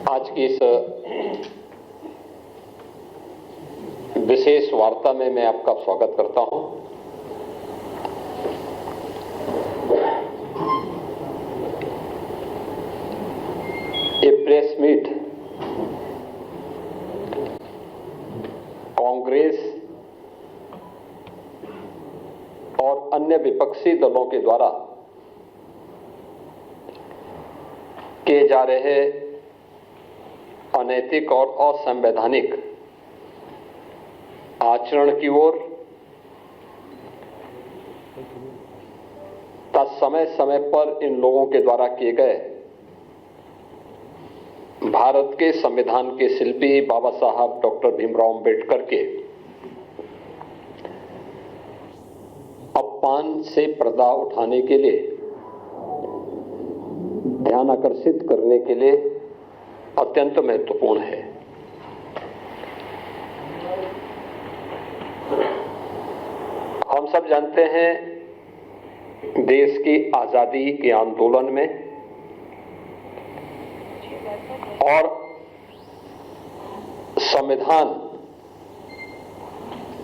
आज की इस विशेष वार्ता में मैं आपका स्वागत करता हूं। ये प्रेस मीट कांग्रेस और अन्य विपक्षी दलों के द्वारा किए जा रहे अनैतिक और असंवैधानिक आचरण की ओर समय समय पर इन लोगों के द्वारा किए गए भारत के संविधान के शिल्पी बाबा साहब डॉक्टर भीमराव अंबेडकर के अपमान से पर्दा उठाने के लिए, ध्यान आकर्षित करने के लिए अत्यंत महत्वपूर्ण है। हम सब जानते हैं, देश की आजादी के आंदोलन में और संविधान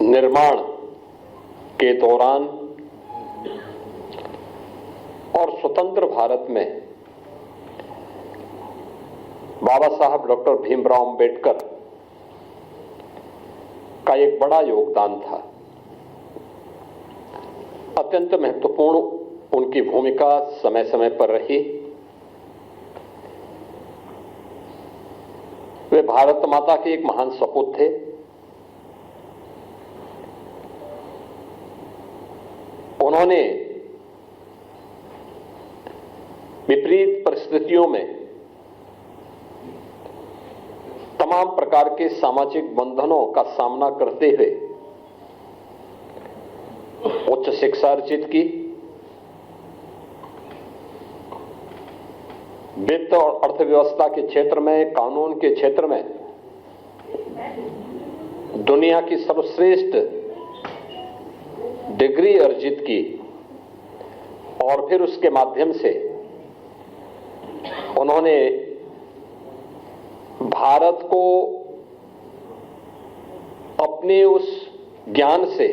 निर्माण के दौरान और स्वतंत्र भारत में बाबा साहब डॉक्टर भीमराव अंबेडकर का एक बड़ा योगदान था। अत्यंत महत्वपूर्ण उनकी भूमिका समय समय पर रही। वे भारत माता के एक महान सपूत थे। उन्होंने विपरीत परिस्थितियों में तमाम प्रकार के सामाजिक बंधनों का सामना करते हुए उच्च शिक्षा अर्जित की, वित्त और अर्थव्यवस्था के क्षेत्र में, कानून के क्षेत्र में दुनिया की सर्वश्रेष्ठ डिग्री अर्जित की और फिर उसके माध्यम से उन्होंने भारत को अपने उस ज्ञान से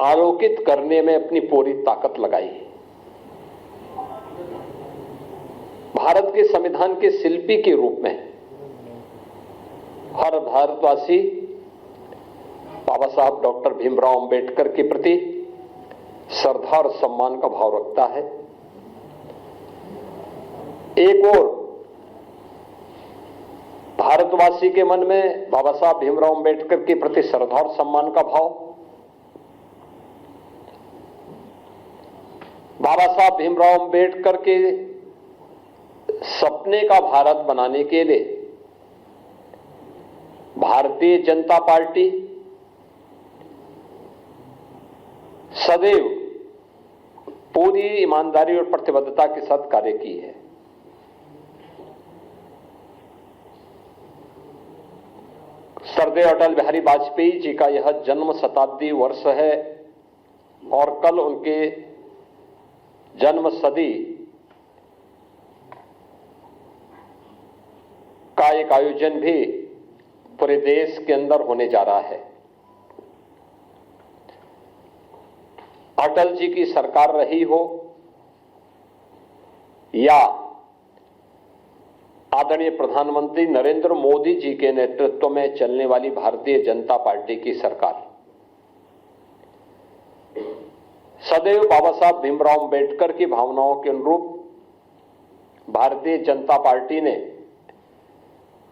आलोकित करने में अपनी पूरी ताकत लगाई। भारत के संविधान के शिल्पी के रूप में हर भारतवासी बाबा साहब डॉक्टर भीमराव अंबेडकर के प्रति श्रद्धा और सम्मान का भाव रखता है। एक और भारतवासी के मन में बाबा साहब भीमराव अंबेडकर के प्रति श्रद्धा और सम्मान का भाव, बाबा साहब भीमराव अंबेडकर के सपने का भारत बनाने के लिए भारतीय जनता पार्टी सदैव पूरी ईमानदारी और प्रतिबद्धता के साथ कार्य की है। सरदेव अटल बिहारी वाजपेयी जी का यह जन्म शताब्दी वर्ष है और कल उनके जन्म सदी का एक आयोजन भी पूरे देश के अंदर होने जा रहा है। अटल जी की सरकार रही हो या आदरणीय प्रधानमंत्री नरेंद्र मोदी जी के नेतृत्व में चलने वाली भारतीय जनता पार्टी की सरकार, सदैव बाबा साहब भीमराव अंबेडकर की भावनाओं के अनुरूप भारतीय जनता पार्टी ने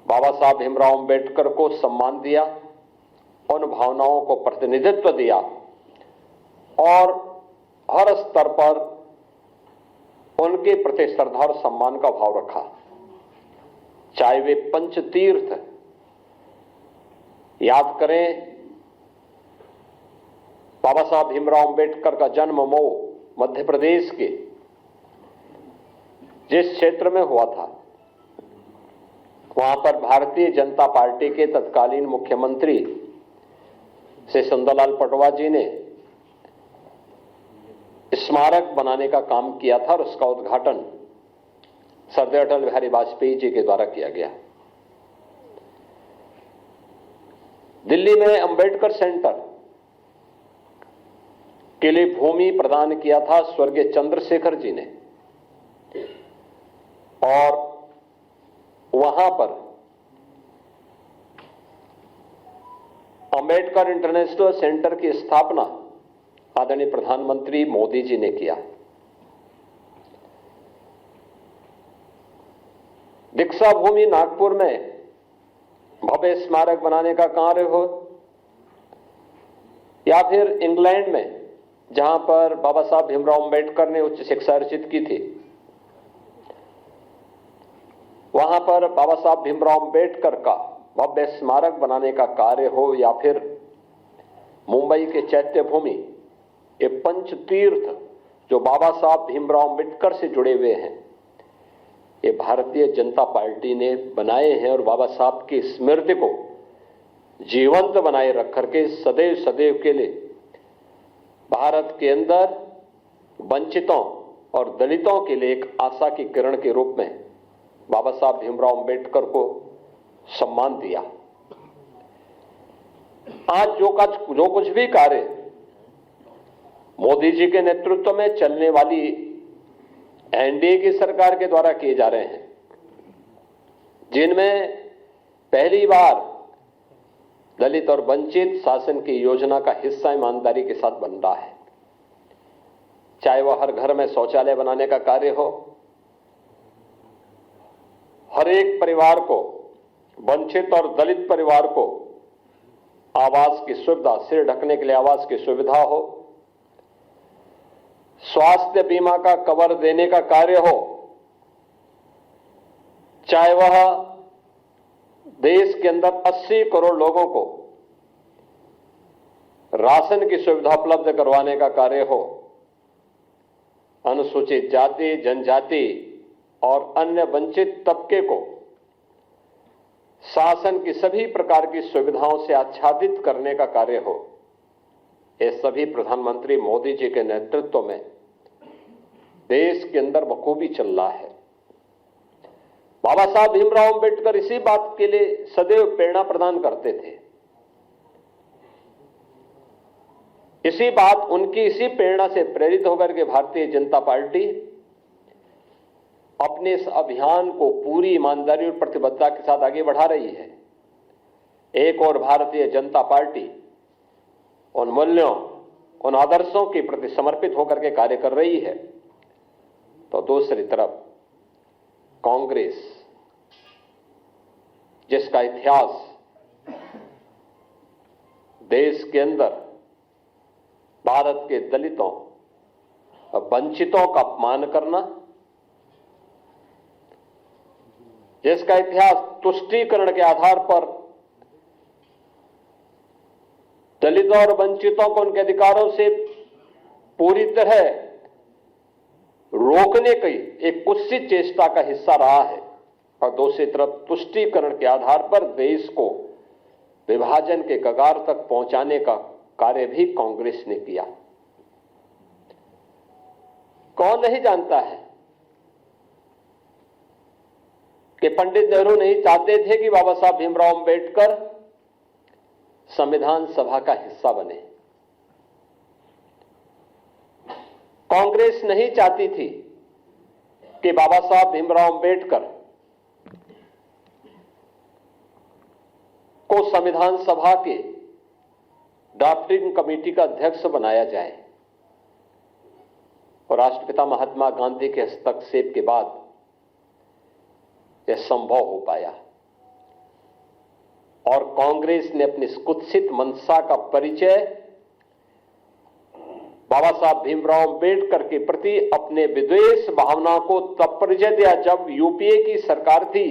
बाबा साहब भीमराव अंबेडकर को सम्मान दिया, उन भावनाओं को प्रतिनिधित्व दिया और हर स्तर पर उनके प्रति श्रद्धा और सम्मान का भाव रखा। चाहे वे पंचतीर्थ याद करें, बाबा साहब भीमराव अंबेडकर का जन्म मऊ मध्य प्रदेश के जिस क्षेत्र में हुआ था, वहां पर भारतीय जनता पार्टी के तत्कालीन मुख्यमंत्री श्री सुंदरलाल पटवा जी ने स्मारक बनाने का काम किया था और उसका उद्घाटन सरदार अटल बिहारी वाजपेयी जी के द्वारा किया गया। दिल्ली में अंबेडकर सेंटर के लिए भूमि प्रदान किया था स्वर्गीय चंद्रशेखर जी ने, और वहां पर अंबेडकर इंटरनेशनल सेंटर की स्थापना आदरणीय प्रधानमंत्री मोदी जी ने किया। दीक्षा भूमि नागपुर में भव्य स्मारक बनाने का कार्य हो, या फिर इंग्लैंड में जहां पर बाबा साहब भीमराव अंबेडकर ने उच्च शिक्षा अर्जित की थी, वहां पर बाबा साहब भीमराव अंबेडकर का भव्य स्मारक बनाने का कार्य हो, या फिर मुंबई के चैत्य भूमि, ये पंच तीर्थ जो बाबा साहब भीमराव अंबेडकर से जुड़े हुए हैं, ये भारतीय जनता पार्टी ने बनाए हैं और बाबा साहब की स्मृति को जीवंत बनाए रख करके सदैव सदैव के लिए भारत के अंदर वंचितों और दलितों के लिए एक आशा की किरण के रूप में बाबा साहब भीमराव अंबेडकर को सम्मान दिया। आज जो कुछ भी कार्य मोदी जी के नेतृत्व में चलने वाली एनडीए की सरकार के द्वारा किए जा रहे हैं, जिनमें पहली बार दलित और वंचित शासन की योजना का हिस्सा ईमानदारी के साथ बन रहा है, चाहे वह हर घर में शौचालय बनाने का कार्य हो, हर एक परिवार को, वंचित और दलित परिवार को आवास की सुविधा, सिर ढकने के लिए आवास की सुविधा हो, स्वास्थ्य बीमा का कवर देने का कार्य हो, चाहे वह देश के अंदर 80 करोड़ लोगों को राशन की सुविधा उपलब्ध करवाने का कार्य हो, अनुसूचित जाति, जनजाति और अन्य वंचित तबके को शासन की सभी प्रकार की सुविधाओं से आच्छादित करने का कार्य हो, ये सभी प्रधानमंत्री मोदी जी के नेतृत्व में देश के अंदर बखूबी चल रहा है। बाबा साहब भीमराव अंबेडकर इसी बात के लिए सदैव प्रेरणा प्रदान करते थे। इसी प्रेरणा से प्रेरित होकर के भारतीय जनता पार्टी अपने इस अभियान को पूरी ईमानदारी और प्रतिबद्धता के साथ आगे बढ़ा रही है। एक और भारतीय जनता पार्टी उन मूल्यों, उन आदर्शों के प्रति समर्पित होकर के कार्य कर रही है, तो दूसरी तरफ कांग्रेस, जिसका इतिहास देश के अंदर भारत के दलितों और वंचितों का अपमान करना, जिसका इतिहास तुष्टीकरण के आधार पर दलितों और वंचितों को उनके अधिकारों से पूरी तरह रोकने की एक कुत्सित चेष्टा का हिस्सा रहा है, और दूसरी तरफ तुष्टीकरण के आधार पर देश को विभाजन के कगार तक पहुंचाने का कार्य भी कांग्रेस ने किया। कौन नहीं जानता है कि पंडित नेहरू नहीं चाहते थे कि बाबा साहब भीमराव अंबेडकर संविधान सभा का हिस्सा बने। कांग्रेस नहीं चाहती थी कि बाबा साहब भीमराव अंबेडकर को संविधान सभा के ड्राफ्टिंग कमेटी का अध्यक्ष बनाया जाए, और राष्ट्रपिता महात्मा गांधी के हस्तक्षेप के बाद यह संभव हो पाया, और कांग्रेस ने अपनी कुत्सित मंशा का परिचय बाबा साहब भीमराव अंबेडकर के प्रति अपने विद्वेष भावना को तब परिचय दिया जब यूपीए की सरकार थी,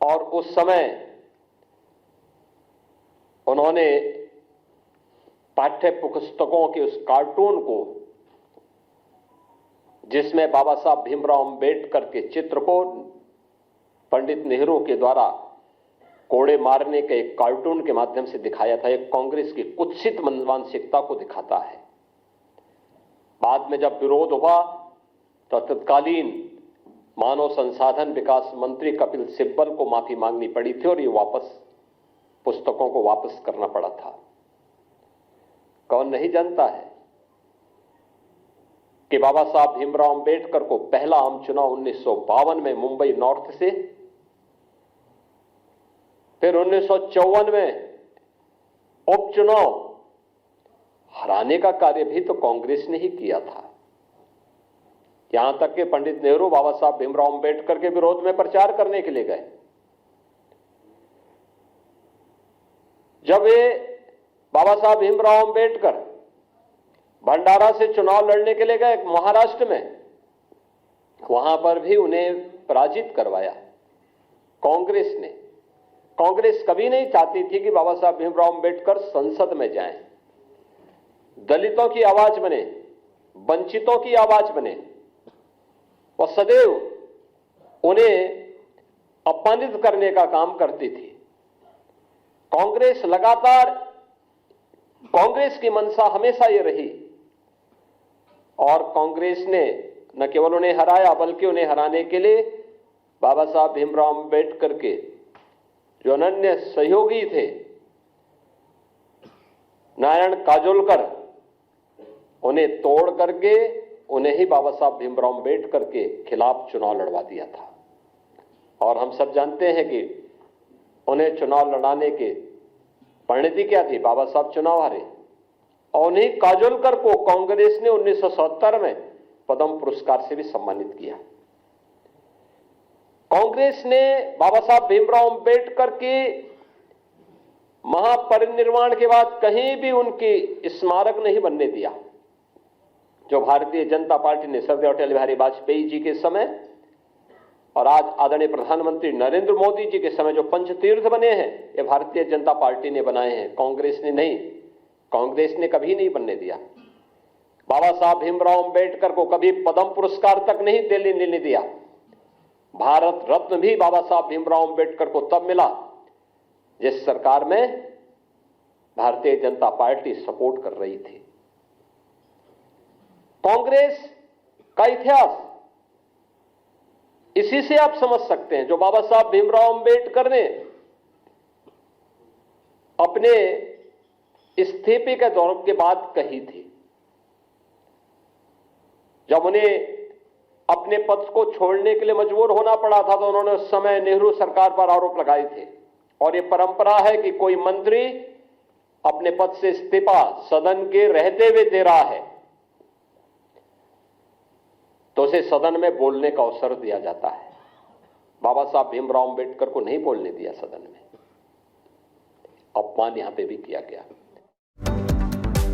और उस समय उन्होंने पाठ्य पुस्तकों के उस कार्टून को, जिसमें बाबा साहब भीमराव अंबेडकर के चित्र को पंडित नेहरू के द्वारा कोड़े मारने के एक कार्टून के माध्यम से दिखाया था, एक कांग्रेस की कुत्सित मानसिकता को दिखाता है। बाद में जब विरोध हुआ तो तत्कालीन मानव संसाधन विकास मंत्री कपिल सिब्बल को माफी मांगनी पड़ी थी और ये पुस्तकों को वापस करना पड़ा था। कौन नहीं जानता है कि बाबा साहब भीमराव अंबेडकर को पहला आम चुनाव 1952 में मुंबई नॉर्थ से, फिर 1954 में उपचुनाव हराने का कार्य भी तो कांग्रेस ने ही किया था। यहां तक कि पंडित नेहरू बाबा साहब भीमराव अंबेडकर के विरोध में प्रचार करने के लिए गए। जब वे बाबा साहब भीमराव अंबेडकर भंडारा से चुनाव लड़ने के लिए गए महाराष्ट्र में, वहां पर भी उन्हें पराजित करवाया कांग्रेस ने। कांग्रेस कभी नहीं चाहती थी कि बाबा साहब भीमराव अंबेडकर संसद में जाएं, दलितों की आवाज बने, वंचितों की आवाज बने। वह सदैव उन्हें अपमानित करने का काम करती थी। कांग्रेस लगातार, कांग्रेस की मंशा हमेशा ये रही और कांग्रेस ने न केवल उन्हें हराया बल्कि उन्हें हराने के लिए बाबा साहब भीमराव अंबेडकर के जो अनन्य सहयोगी थे नारायण काजोलकर, उन्हें तोड़ करके उन्हें ही बाबा साहब भीमराव अंबेडकर के खिलाफ चुनाव लड़वा दिया था। और हम सब जानते हैं कि उन्हें चुनाव लड़ाने के परिणति क्या थी। बाबा साहब चुनाव हारे और उन्हीं काजोलकर को कांग्रेस ने 1970 में पद्म पुरस्कार से भी सम्मानित किया। कांग्रेस ने बाबा साहब भीमराव अंबेडकर के महापरिनिर्वाण के बाद कहीं भी उनकी स्मारक नहीं बनने दिया। जो भारतीय जनता पार्टी ने सरदार अटल बिहारी वाजपेयी जी के समय और आज आदरणीय प्रधानमंत्री नरेंद्र मोदी जी के समय जो पंचतीर्थ बने हैं, ये भारतीय जनता पार्टी ने बनाए हैं, कांग्रेस ने नहीं। कांग्रेस ने कभी नहीं बनने दिया। बाबा साहब भीमराव अंबेडकर को कभी पद्म पुरस्कार तक नहीं देने दिया। भारत रत्न भी बाबा साहब भीमराव अंबेडकर को तब मिला जिस सरकार में भारतीय जनता पार्टी सपोर्ट कर रही थी। कांग्रेस का इतिहास इसी से आप समझ सकते हैं। जो बाबा साहब भीमराव अंबेडकर ने अपने इस्तीफे के दौर के बाद कही थी, जब उन्हें अपने पद को छोड़ने के लिए मजबूर होना पड़ा था, तो उन्होंने उस समय नेहरू सरकार पर आरोप लगाए थे। और यह परंपरा है कि कोई मंत्री अपने पद से इस्तीफा सदन के रहते हुए दे रहा है तो उसे सदन में बोलने का अवसर दिया जाता है। बाबा साहब भीमराव अंबेडकर को नहीं बोलने दिया सदन में। अपमान यहां पे भी किया गया।